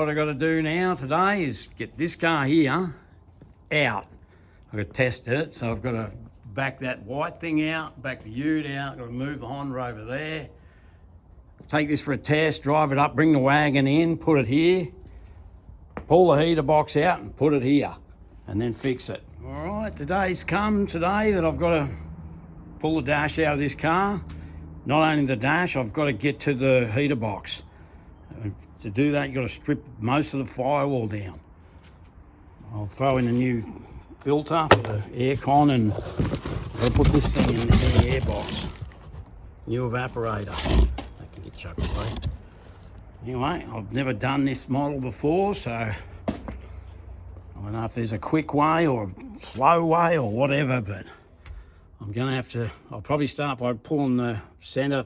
what I got to do now today is get this car here out. I've got to test it, so I've got to back that white thing out, back the ute out, got to move the Honda over there, take this for a test, drive it up, bring the wagon in, put it here, pull the heater box out and put it here, and then fix it. All right, today's come today that I've got to pull the dash out of this car. Not only the dash, I've got to get to the heater box. To do that, you've got to strip most of the firewall down. I'll throw in a new filter for the aircon, and I'll put this thing in the air box. New evaporator. That can get chucked away. Anyway, I've never done this model before, so I don't know if there's a quick way or a slow way or whatever, but I'm gonna have to, I'll probably start by pulling the center,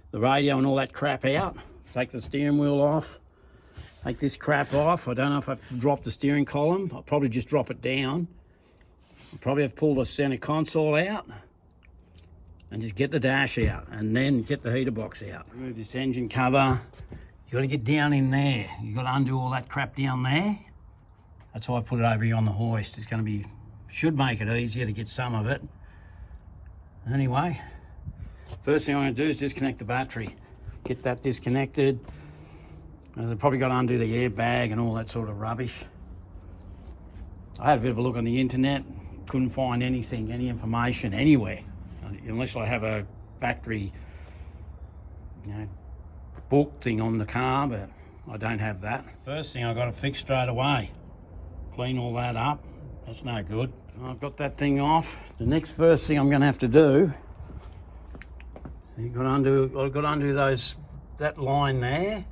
the radio and all that crap out. Take the steering wheel off, take this crap off. I don't know if I have to drop the steering column. I'll probably just drop it down. I'll probably have to pull the center console out and just get the dash out, and then get the heater box out. Remove this engine cover. You got to get down in there. You got to undo all that crap down there. That's why I put it over here on the hoist. It's going to be, should make it easier to get some of it. Anyway, first thing I'm going to do is disconnect the battery. Get that disconnected. I've probably got to undo the airbag and all that sort of rubbish. I had a bit of a look on the internet. Couldn't find anything, any information anywhere, unless I have a factory, book thing on the car, but I don't have that. First thing I've got to fix straight away. Clean all that up. That's no good. I've got that thing off. The next first thing I'm going to have to do, I've got to undo that line there,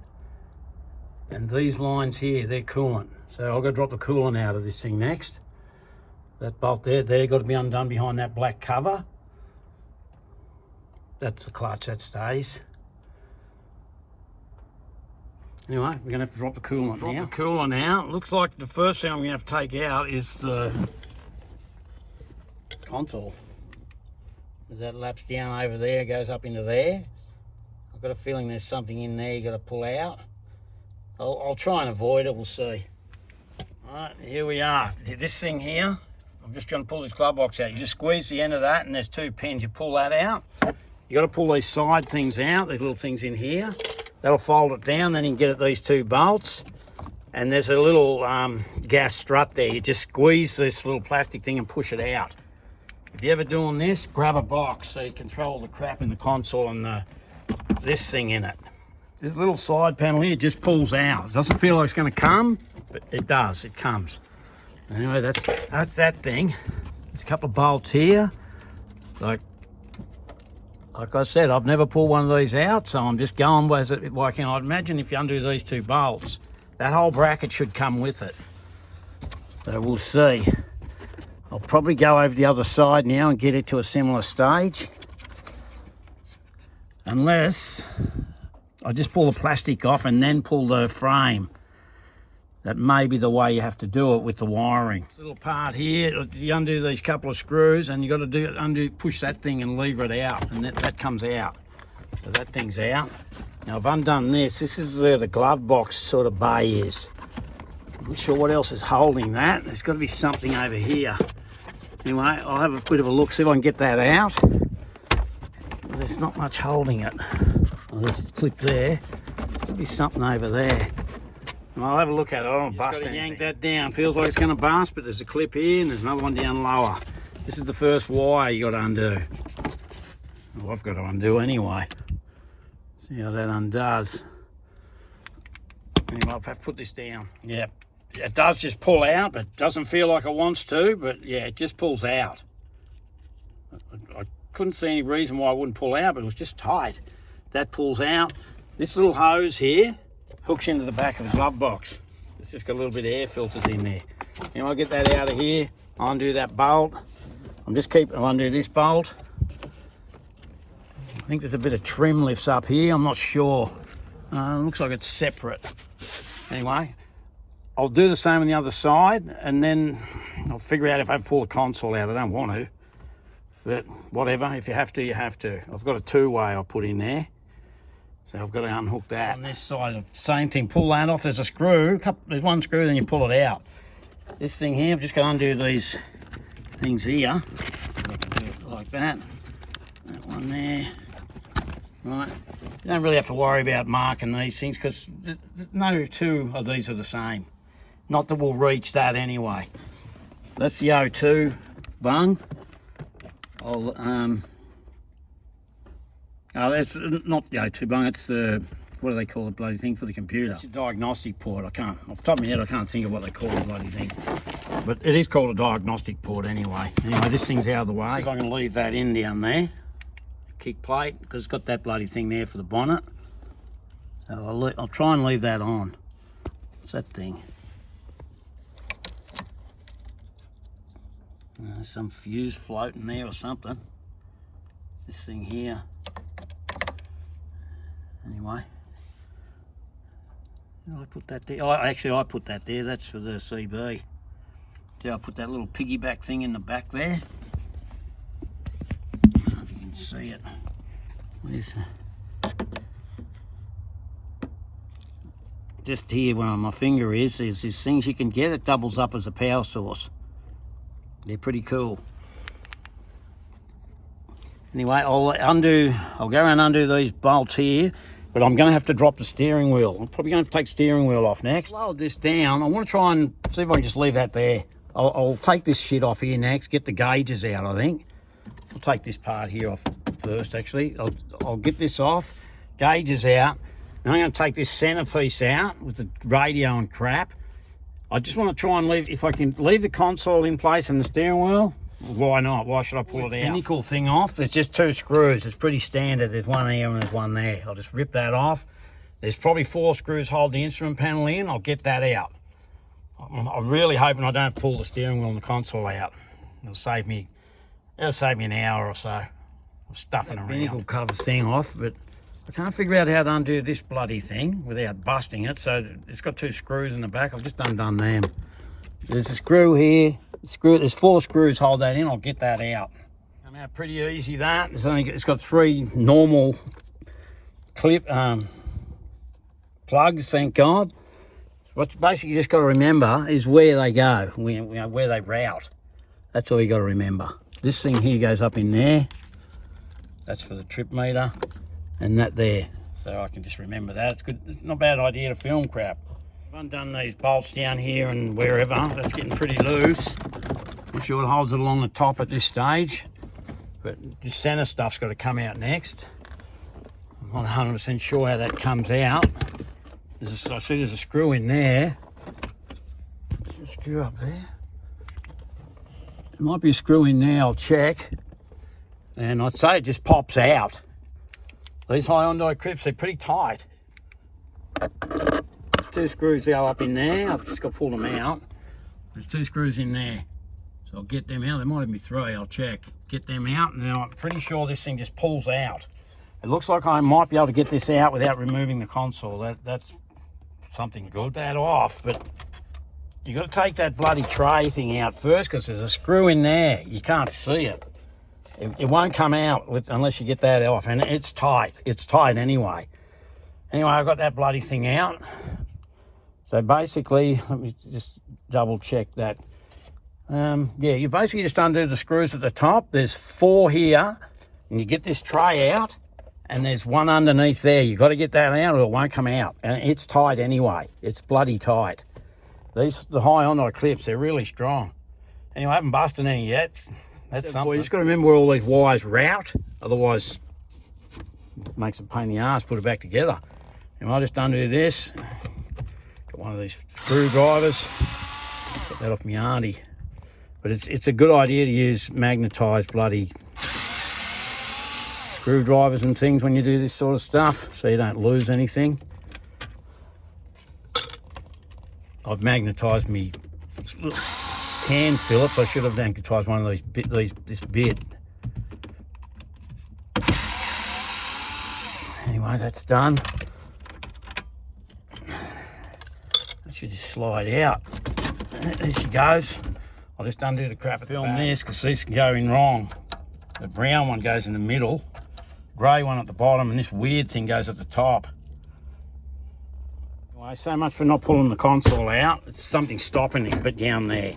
and these lines here, they're coolant. So I've got to drop the coolant out of this thing next. That bolt there, got to be undone behind that black cover. That's the clutch, that stays. Anyway, we're going to have to drop the coolant now. Drop the coolant out. Looks like the first thing I'm going to have to take out is the console. As that laps down over there, goes up into there. I've got a feeling there's something in there you got to pull out. I'll try and avoid it, we'll see. All right, here we are. This thing here, I'm just going to pull this glove box out. You just squeeze the end of that, and there's two pins. You pull that out. You got to pull these side things out, these little things in here. That'll fold it down, then you can get at these two bolts. And there's a little gas strut there. You just squeeze this little plastic thing and push it out. If you're ever doing this, grab a box so you can throw all the crap in the console and this thing in it. This little side panel here just pulls out. It doesn't feel like it's going to come, but it does. It comes. Anyway, that's that thing. There's a couple of bolts here. Like I said, I've never pulled one of these out, so I'm just going as it working. I'd imagine if you undo these two bolts, that whole bracket should come with it. So we'll see. I'll probably go over the other side now and get it to a similar stage. Unless I just pull the plastic off and then pull the frame. That may be the way you have to do it with the wiring. This little part here, you undo these couple of screws and you got to push that thing and lever it out, and that comes out. So that thing's out. Now I've undone this. This is where the glove box sort of bay is. I'm not sure what else is holding that. There's got to be something over here. Anyway, I'll have a bit of a look, see if I can get that out. There's not much holding it. Oh, there's a clip there. There'll be something over there. And I'll have a look at it. I don't bust it. Yank that down. Feels like it's going to bust, but there's a clip here and there's another one down lower. This is the first wire you got to undo. Well, I've got to undo anyway. See how that undoes. Anyway, I'll have to put this down. Yep. It does just pull out, but it doesn't feel like it wants to, but yeah, it just pulls out. I couldn't see any reason why it wouldn't pull out, but it was just tight. That pulls out. This little hose here hooks into the back of the glove box. It's just got a little bit of air filters in there. Now I'll get that out of here. I'll undo that bolt. I'll undo this bolt. I think there's a bit of trim lifts up here. I'm not sure. Looks like it's separate. Anyway, I'll do the same on the other side, and then I'll figure out if I have to pull the console out. I don't want to, but whatever. If you have to, you have to. I've got a two-way I'll put in there. So I've got to unhook that. On this side, same thing, pull that off. There's a screw, there's one screw, then you pull it out. This thing here, I've just got to undo these things here. So I can do it like that. That one there. Right. You don't really have to worry about marking these things because no two of these are the same. Not that we'll reach that anyway. That's the O2 bung. That's not the O2 bung, it's the, what do they call the bloody thing for the computer? It's a diagnostic port. Off the top of my head, I can't think of what they call the bloody thing. But it is called a diagnostic port anyway. Anyway, this thing's out of the way. See if I can leave that in down there. Kick plate, because it's got that bloody thing there for the bonnet. So I'll try and leave that on. What's that thing? Some fuse floating there or something. This thing here. Anyway. Did I put that there? I put that there. That's for the CB. See, I put that little piggyback thing in the back there. I don't know if you can see it. Where's just here where my finger is, there's these things you can get. It doubles up as a power source. They're pretty cool. Anyway, I'll go and undo these bolts here, but I'm going to have to drop the steering wheel. I'm probably going to take steering wheel off next. Lower this down. I want to try and see if I can just leave that there. I'll take this shit off here next, get the gauges out, I think. I'll take this part here off first, actually. I'll get this off, gauges out. Now I'm going to take this centerpiece out with the radio and crap. I just want to try and leave, if I can leave the console in place and the steering wheel, why not? Why should I pull it out? The pinnacle thing off, there's just two screws. It's pretty standard. There's one here and there's one there. I'll just rip that off. There's probably 4 screws hold the instrument panel in. I'll get that out. I'm really hoping I don't pull the steering wheel and the console out. It'll save me an hour or so of stuffing around. Pinnacle cover thing off, but I can't figure out how to undo this bloody thing without busting it. So it's got 2 screws in the back. I've just undone them. There's a screw here. There's 4 screws hold that in. I'll get that out. Come out pretty easy. That it's got 3 normal clip plugs. Thank God. What you basically just got to remember is where they go, where they route. That's all you got to remember. This thing here goes up in there. That's for the trip meter. And that there, so I can just remember that. It's good. It's not a bad idea to film crap. I've undone these bolts down here and wherever. That's getting pretty loose. I'm sure it holds it along the top at this stage, but this center stuff's got to come out next. I'm not 100% sure how that comes out. I see there's a screw in there. There's a screw up there. There might be a screw in there. I'll check. And I'd say it just pops out. These Hyundai clips, they're pretty tight. 2 screws go up in there. I've just got to pull them out. There's 2 screws in there. So I'll get them out. There might even be 3, I'll check. Get them out, and now I'm pretty sure this thing just pulls out. It looks like I might be able to get this out without removing the console. That's something good. That off, but you got to take that bloody tray thing out first because there's a screw in there. You can't see it. It won't come out unless you get that off, and it's tight. It's tight anyway. Anyway, I got that bloody thing out. So basically, let me just double check that. Yeah, you basically just undo the screws at the top. There's 4 here, and you get this tray out, and there's 1 underneath there. You got to get that out or it won't come out, and it's tight anyway. It's bloody tight. The Hyundai clips, they're really strong. Anyway, I haven't busted any yet. That's something. You just got to remember where all these wires route, otherwise it makes a pain in the ass put it back together. And I'll just undo this. Got one of these screwdrivers. Got that off my auntie. But it's a good idea to use magnetised bloody screwdrivers and things when you do this sort of stuff, so you don't lose anything. I've magnetised me hand Phillips. I should have magnetised one of this bit. Anyway, that's done. That should just slide out. There she goes. I'll just undo the crap at the film this because this can go in wrong. The brown one goes in the middle. grey one at the bottom, and this weird thing goes at the top. Anyway, so much for not pulling the console out. It's something stopping it a bit down there.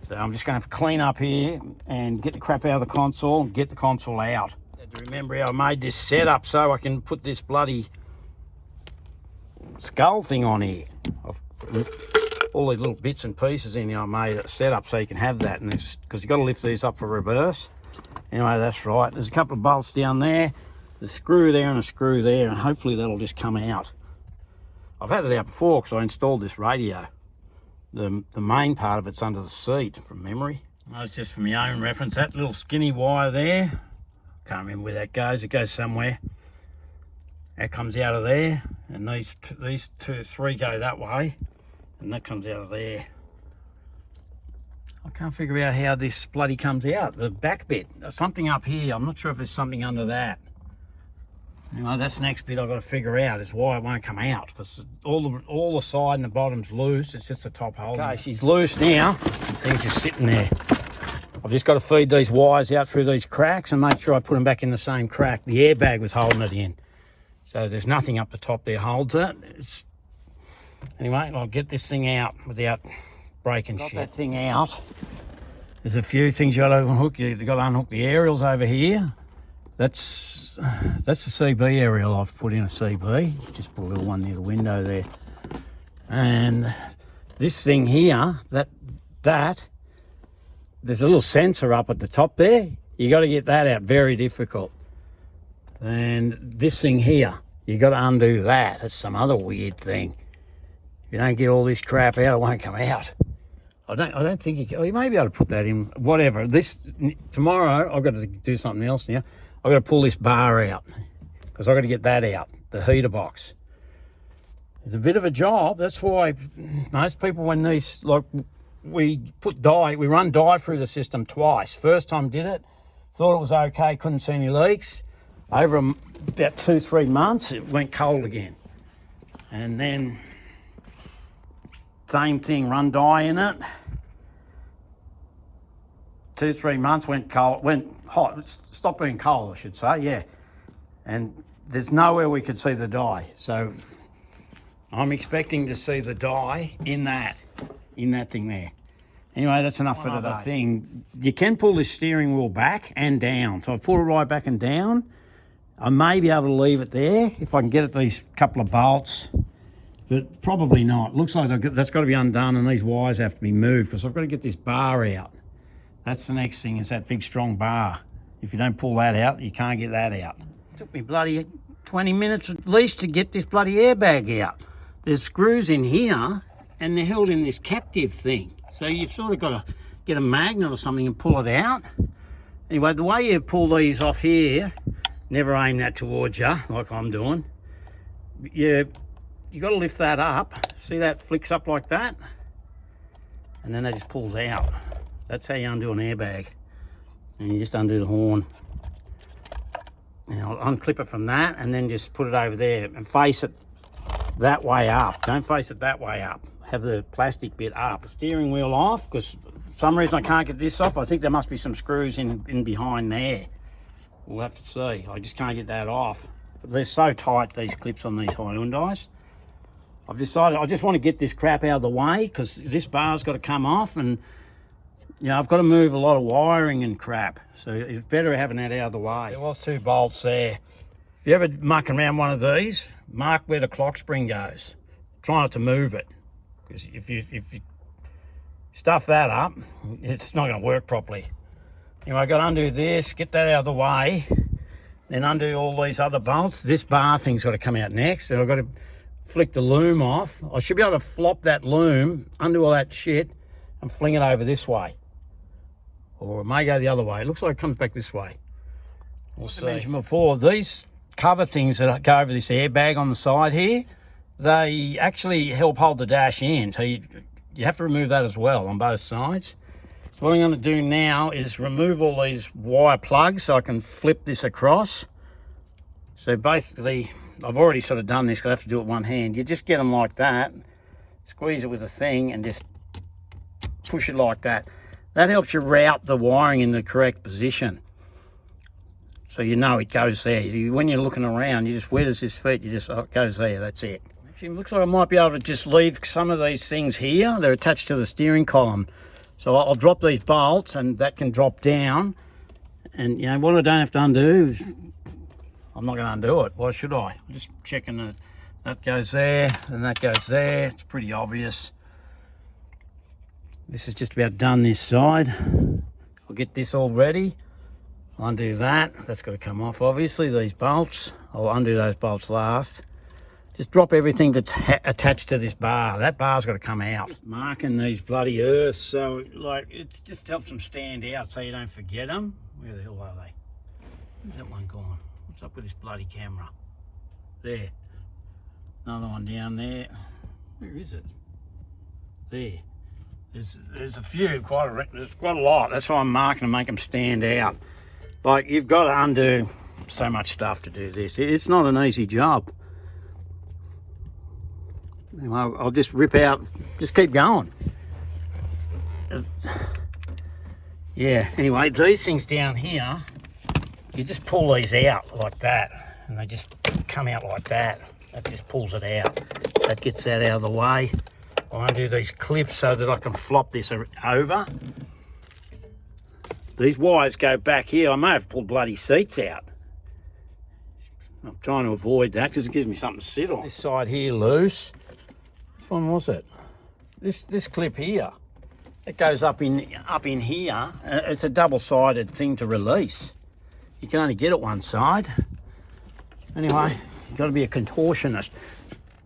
So I'm just going to have to clean up here and get the crap out of the console and get the console out. I had to remember how I made this setup so I can put this bloody skull thing on here. I've put all these little bits and pieces in here. I made a setup so you can have that, and because you've got to lift these up for reverse. Anyway, that's right. There's a couple of bolts down there. There's a screw there and a screw there, and hopefully that'll just come out. I've had it out before because I installed this radio. The main part of it's under the seat from memory. That's just for my own reference. That little skinny wire there, can't remember where that goes. It goes somewhere. That comes out of there, and these three go that way, and that comes out of there. I can't figure out how this bloody comes out. The back bit, there's something up here. I'm not sure if there's something under that. Anyway, that's the next bit I've got to figure out, is why it won't come out, because all the side and the bottom's loose. It's just the top hole. Okay, she's loose now. Things just sitting there. I've just got to feed these wires out through these cracks and make sure I put them back in the same crack. The airbag was holding it in, so there's nothing up the top there holds it. Anyway, I'll get this thing out without breaking shit. Got that thing out. There's a few things you got to unhook. You've got to unhook the aerials over here. That's the CB aerial. I've put in a CB. Just put a little one near the window there. And this thing here, that there's a little sensor up at the top there. You got to get that out. Very difficult. And this thing here, you got to undo that. That's some other weird thing. If you don't get all this crap out, it won't come out. I don't think you can. Oh, you may be able to put that in. Whatever. Tomorrow I've got to do something else now. I've got to pull this bar out because I've got to get that out, the heater box. It's a bit of a job. That's why most people, when these, like, we run dye through the system twice. First time did it, thought it was okay, couldn't see any leaks. Over about 2-3 months, it went cold again. And then same thing, run dye in it. 2-3 months, went cold, went hot, stopped being cold, I should say, yeah. And there's nowhere we could see the dye. So I'm expecting to see the dye in that thing there. Anyway, that's enough for today. Thing, you can pull this steering wheel back and down. So I've pulled it right back and down. I may be able to leave it there if I can get at these couple of bolts, but probably not. Looks like that's got to be undone, and these wires have to be moved because I've got to get this bar out. That's the next thing, is that big strong bar. If you don't pull that out, you can't get that out. It took me bloody 20 minutes at least to get this bloody airbag out. There's screws in here and they're held in this captive thing. So you've sort of got to get a magnet or something and pull it out. Anyway, the way you pull these off here, never aim that towards you like I'm doing. You got to lift that up. See that flicks up like that? And then that just pulls out. That's how you undo an airbag. And you just undo the horn. And I'll unclip it from that and then just put it over there and face it that way up. Don't face it that way up. Have the plastic bit up. The steering wheel off, because for some reason I can't get this off. I think there must be some screws in behind there. We'll have to see. I just can't get that off. But they're so tight, these clips on these Hyundais. I've decided I just want to get this crap out of the way because this bar's got to come off, and I've got to move a lot of wiring and crap, so it's better having that out of the way. There was 2 bolts there. If you ever mucking around one of these, mark where the clock spring goes. Try not to move it, because if you stuff that up, it's not going to work properly. Anyway, I've got to undo this, get that out of the way, then undo all these other bolts. This bar thing's got to come out next, and I've got to flick the loom off. I should be able to flop that loom, undo all that shit, and fling it over this way. Or it may go the other way. It looks like it comes back this way. We'll see. I mentioned before, these cover things that go over this airbag on the side here, they actually help hold the dash in. So you have to remove that as well on both sides. So what I'm going to do now is remove all these wire plugs so I can flip this across. So basically, I've already sort of done this because I have to do it with one hand. You just get them like that, squeeze it with a thing and just push it like that. That helps you route the wiring in the correct position. So you know it goes there. When you're looking around, you just, where does this fit? You just, oh, it goes there, that's it. Actually, it looks like I might be able to just leave some of these things here. They're attached to the steering column. So I'll drop these bolts and that can drop down. And you know, what I don't have to undo is, I'm not going to undo it. Why should I? I'm just checking that that goes there and that goes there. It's pretty obvious. This is just about done this side. I'll get this all ready. I'll undo that. That's got to come off, obviously, these bolts. I'll undo those bolts last. Just drop everything that's attached to this bar. That bar's got to come out. Just marking these bloody earths, so like it just helps them stand out so you don't forget them. Where the hell are they? Where's that one gone? What's up with this bloody camera? There. Another one down there. Where is it? There. There's a few, there's quite a lot. That's why I'm marking to make them stand out. Like, you've got to undo so much stuff to do this. It's not an easy job. Anyway, I'll just rip out, just keep going. Yeah, anyway, these things down here, you just pull these out like that, and they just come out like that. That just pulls it out. That gets that out of the way. I'll undo these clips so that I can flop this over. These wires go back here. I may have pulled bloody seats out. I'm trying to avoid that because it gives me something to sit on. This side here loose. Which one was it? This clip here. It goes up in here. It's a double-sided thing to release. You can only get it one side. Anyway, you've got to be a contortionist.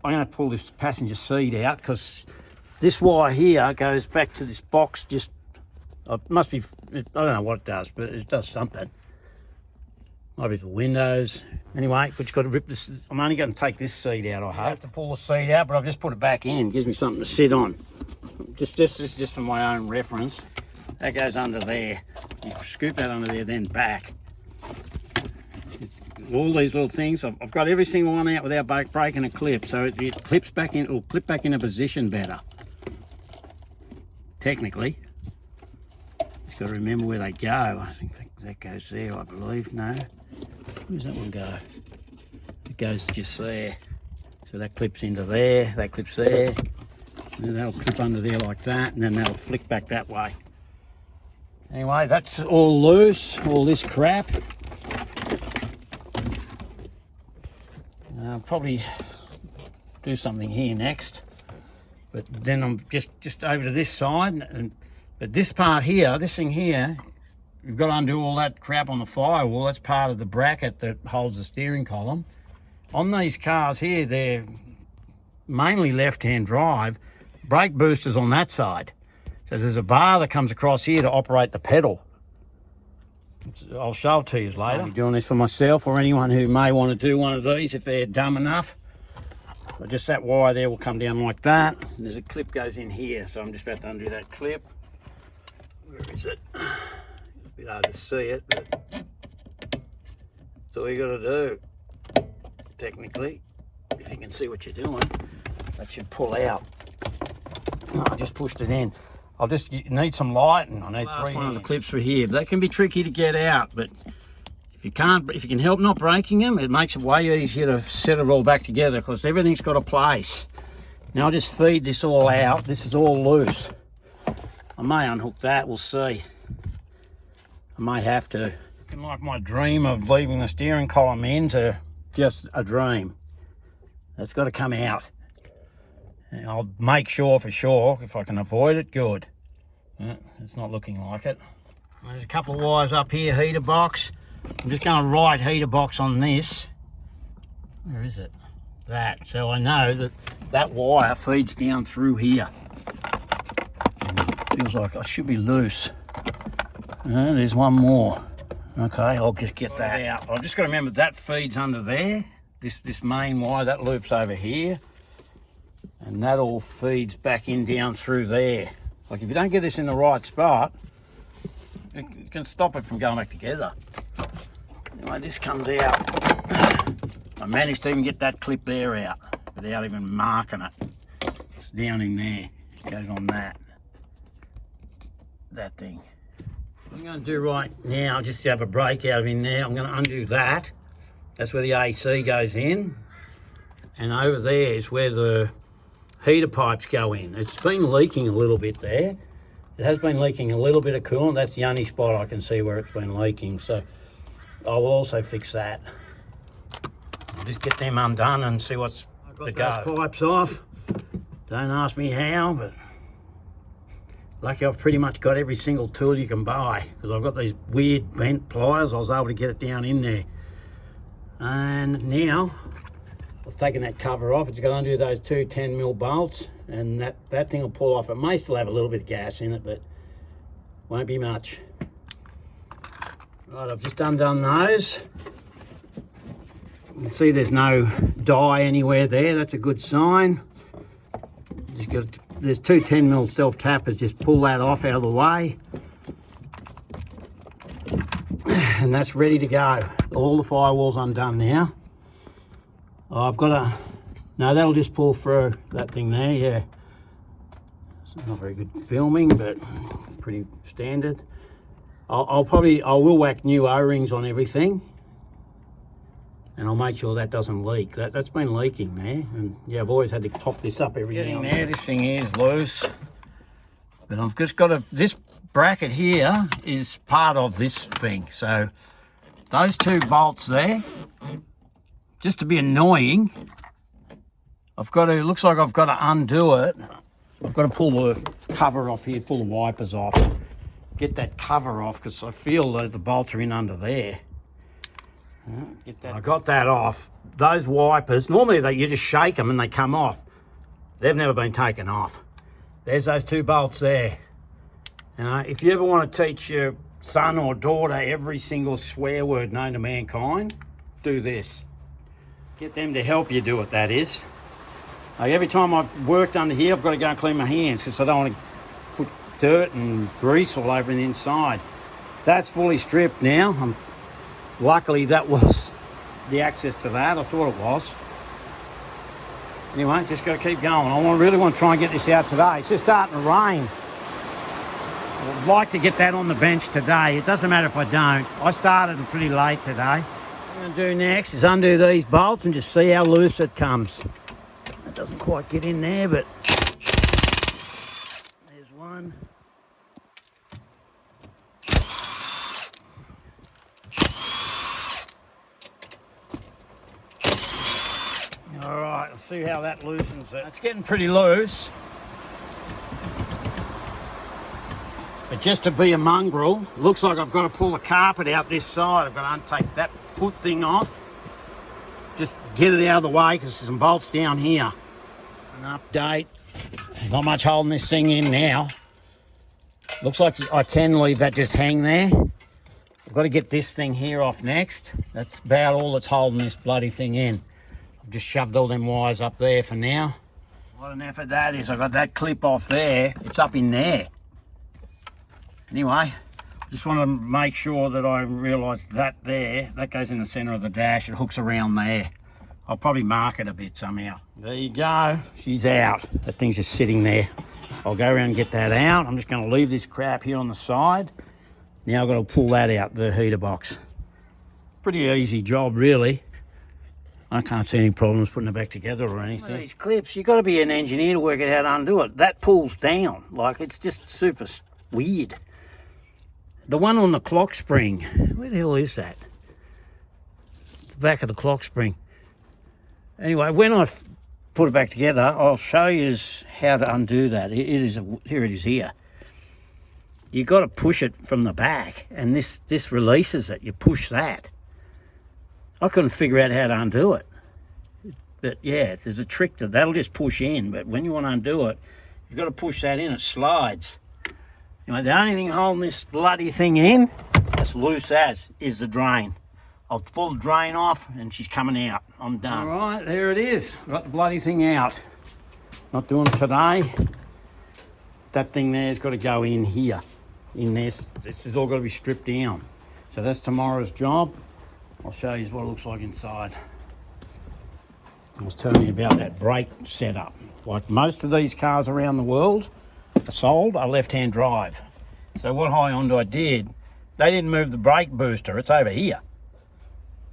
I'm going to pull this passenger seat out because this wire here goes back to this box. Just it must be, I don't know what it does, but it does something. Might be the windows. Anyway, but you've got to rip this. I'm only going to take this seat out, I hope. I have to pull the seat out, but I've just put it back in. It gives me something to sit on. Just for my own reference. That goes under there. You scoop that under there, then back. All these little things, I've got every single one out without breaking a clip, so it clips back in. It'll clip back into position better. Technically, just got to remember where they go. I think that goes there, I believe. No, where's that one go? It goes just there. So that clips into there. That clips there. And that'll clip under there like that, and then that'll flick back that way. Anyway, that's all loose. All this crap. I'll probably do something here next, but then I'm just over to this side. But this part here, this thing here, you've got to undo all that crap on the firewall. That's part of the bracket that holds the steering column. On these cars here, they're mainly left-hand drive. Brake boosters on that side. So there's a bar that comes across here to operate the pedal. I'll show it to you later. I'll be doing this for myself or anyone who may want to do one of these if they're dumb enough. But just that wire there will come down like that. And there's a clip goes in here, so I'm just about to undo that clip. Where is it? It's a bit hard to see it, but that's all you got to do. Technically, if you can see what you're doing, that should pull out. I just pushed it in. You need some light, and I need three. One of the clips were here, but they can be tricky to get out. But if you can help not breaking them, it makes it way easier to set it all back together because everything's got a place. Now I'll just feed this all out. This is all loose. I may unhook that. We'll see. I may have to. Looking like my dream of leaving the steering column into just a dream. That's got to come out. And I'll make sure for sure, if I can avoid it, good. It's not looking like it. There's a couple of wires up here, heater box. I'm just going to write heater box on this. Where is it? That. So I know that that wire feeds down through here. Feels like I should be loose. There's one more. Okay, I'll just get that out. I've just got to remember that feeds under there. This main wire, that loops over here. And that all feeds back in down through there. Like if you don't get this in the right spot, it can stop it from going back together. Anyway, this comes out. I managed to even get that clip there out without even marking it. It's down in there. It goes on that thing. I'm going to do right now, just to have a break out of in there, I'm going to undo that. That's where the AC goes in. And over there is where the heater pipes go in. It's been leaking a little bit there. It has been leaking a little bit of coolant. That's the only spot I can see where it's been leaking. So I will also fix that. I'll just get them undone and see what's to go. I've got those pipes off. Don't ask me how, but lucky I've pretty much got every single tool you can buy, because I've got these weird bent pliers. I was able to get it down in there. And now I've taken that cover off. It's going to undo those two 10mm bolts, and that thing will pull off. It may still have a little bit of gas in it, but won't be much. Right, I've just undone those. You can see there's no dye anywhere there. That's a good sign. Just got there's two 10mm self tappers. Just pull that off out of the way, and that's ready to go. All the firewalls undone now. I've got a no. That'll just pull through that thing there. Yeah, it's not very good filming, but pretty standard. I will whack new O-rings on everything, and I'll make sure that doesn't leak. That's been leaking there, and yeah, I've always had to top this up every now and then. This thing is loose, but I've just got this bracket here is part of this thing. So those two bolts there, just to be annoying, it looks like I've got to undo it. I've got to pull the cover off here, pull the wipers off, get that cover off, because I feel that the bolts are in under there. I got that off. Those wipers, normally you just shake them and they come off. They've never been taken off. There's those two bolts there. If you ever want to teach your son or daughter every single swear word known to mankind, do this. Get them to help you do it, that is. Like every time I've worked under here, I've got to go and clean my hands because I don't want to put dirt and grease all over the inside. That's fully stripped now. Luckily, that was the access to that. I thought it was. Anyway, just got to keep going. I really want to try and get this out today. It's just starting to rain. I'd like to get that on the bench today. It doesn't matter if I don't. I started pretty late today. What I'm going to do next is undo these bolts and just see how loose it comes. It doesn't quite get in there, but there's one. All right, let's see how that loosens it. It's getting pretty loose. But just to be a mongrel, looks like I've got to pull the carpet out this side. I've got to untake that foot thing off. Just get it out of the way because there's some bolts down here. An update. Not much holding this thing in now. Looks like I can leave that just hang there. I've got to get this thing here off next. That's about all that's holding this bloody thing in. I've just shoved all them wires up there for now. What an effort that is. I got that clip off there. It's up in there. Anyway, just want to make sure that I realise that there, that goes in the centre of the dash. It hooks around there. I'll probably mark it a bit somehow. There you go. She's out. That thing's just sitting there. I'll go around and get that out. I'm just going to leave this crap here on the side. Now I've got to pull that out, the heater box. Pretty easy job, really. I can't see any problems putting it back together or anything. These clips, you've got to be an engineer to work out how to undo it. That pulls down. Like, it's just super weird. The one on the clock spring, where the hell is that? The back of the clock spring. Anyway, when I put it back together, I'll show you how to undo that. Here it is here. You've got to push it from the back, and this releases it. You push that. I couldn't figure out how to undo it. But yeah, there's a trick to that'll just push in, but when you want to undo it, you've got to push that in, it slides. Anyway, the only thing holding this bloody thing in, as loose as, is the drain. I'll pull the drain off and she's coming out. I'm done. All right, there it is. Got the bloody thing out. Not doing it today. That thing there's got to go in here. In this has all got to be stripped down. So that's tomorrow's job. I'll show you what it looks like inside. I was telling you about that brake setup. Like most of these cars around the world are sold, are left-hand drive. So what Hyundai did they didn't move the brake booster. It's over here.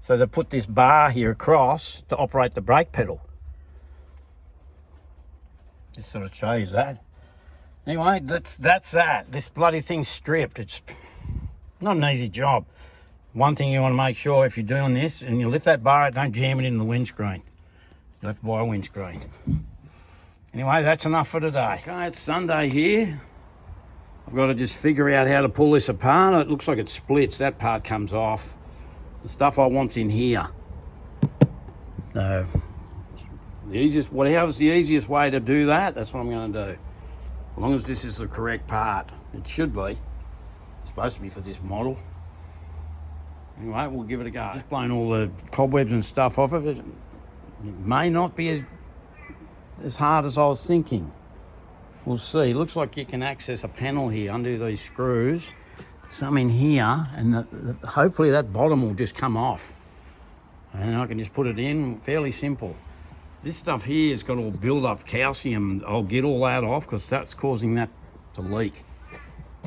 So they put this bar here across to operate the brake pedal. Just sort of shows that. Anyway, that's that. This bloody thing's stripped. It's not an easy job. One thing you want to make sure if you're doing this and you lift that bar out, don't jam it in the windscreen. You left by a windscreen. Anyway, that's enough for today. Okay, it's Sunday here. I've got to just figure out how to pull this apart. It looks like it splits. That part comes off. The stuff I want's in here. So, whatever's the easiest way to do that, that's what I'm going to do. As long as this is the correct part. It should be. It's supposed to be for this model. Anyway, we'll give it a go. Just blown all the cobwebs and stuff off of it. It may not be as hard as I was thinking. We'll see. Looks like you can access a panel here, undo these screws, some in here, and hopefully that bottom will just come off. And I can just put it in, fairly simple. This stuff here has got all build up calcium. I'll get all that off because that's causing that to leak.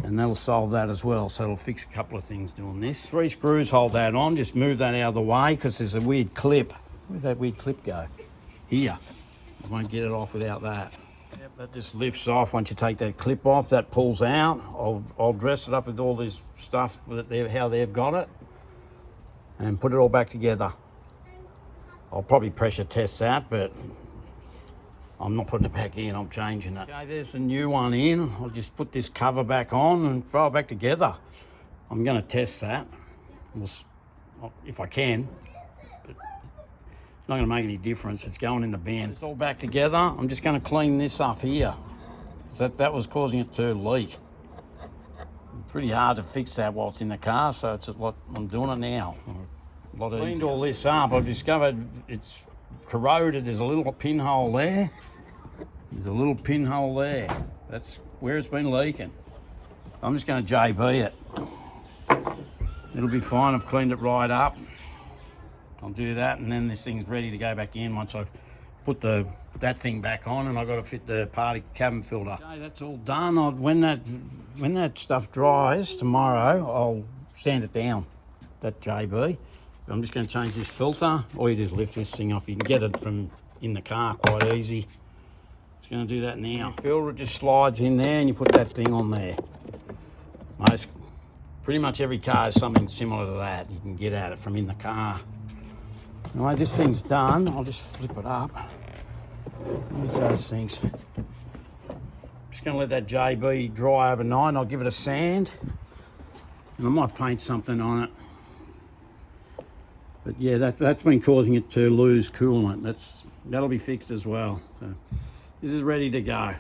And that'll solve that as well. So it'll fix a couple of things doing this. 3 screws hold that on. Just move that out of the way because there's a weird clip. Where'd that weird clip go? Here. I won't get it off without that. Yep, that just lifts off once you take that clip off. That pulls out. I'll dress it up with all this stuff, how they've got it, and put it all back together. I'll probably pressure test that, but I'm not putting it back in, I'm changing it. Okay, there's the new one in. I'll just put this cover back on and throw it back together. I'm going to test that, if I can. Not going to make any difference. It's going in the bin. It's all back together. I'm just going to clean this up here. That was causing it to leak. Pretty hard to fix that while it's in the car, so it's a lot. I'm doing it now. A lot easier. Cleaned all this up. I've discovered it's corroded. There's a little pinhole there. There's a little pinhole there. That's where it's been leaking. I'm just going to JB it. It'll be fine. I've cleaned it right up. I'll do that, and then this thing's ready to go back in once I put that thing back on, and I've got to fit the party cabin filter. Okay, that's all done. When that stuff dries tomorrow, I'll sand it down, that JB. I'm just going to change this filter, or you just lift this thing off. You can get it from in the car quite easy. Just going to do that now. The filter just slides in there, and you put that thing on there. Pretty much every car has something similar to that. You can get at it from in the car. Anyway, this thing's done. I'll just flip it up. There's those things. Just going to let that JB dry overnight. I'll give it a sand, and I might paint something on it. But yeah, that's been causing it to lose coolant. That'll be fixed as well. So this is ready to go.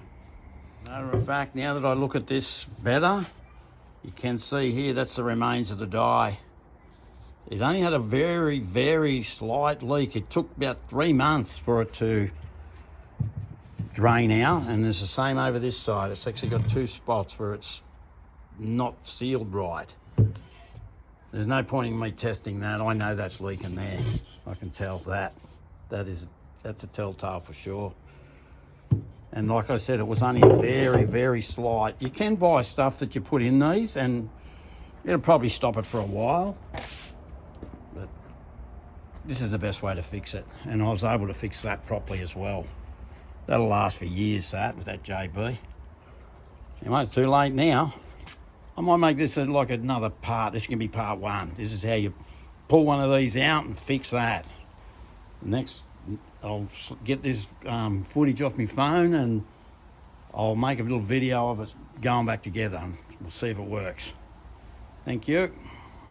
Matter of fact, now that I look at this better, you can see here that's the remains of the dye. It only had a very, very slight leak. It took about 3 months for it to drain out, and there's the same over this side. It's actually got 2 spots where it's not sealed right. There's no point in me testing that. I know that's leaking there. I can tell that. That's a telltale for sure. And like I said, it was only a very, very slight. You can buy stuff that you put in these, and it'll probably stop it for a while. This is the best way to fix it, and I was able to fix that properly as well. That'll last for years, with that JB. Anyway, it's too late now. I might make this like another part. This can be part 1. This is how you pull one of these out and fix that. Next, I'll get this footage off my phone, and I'll make a little video of it going back together, and we'll see if it works. Thank you.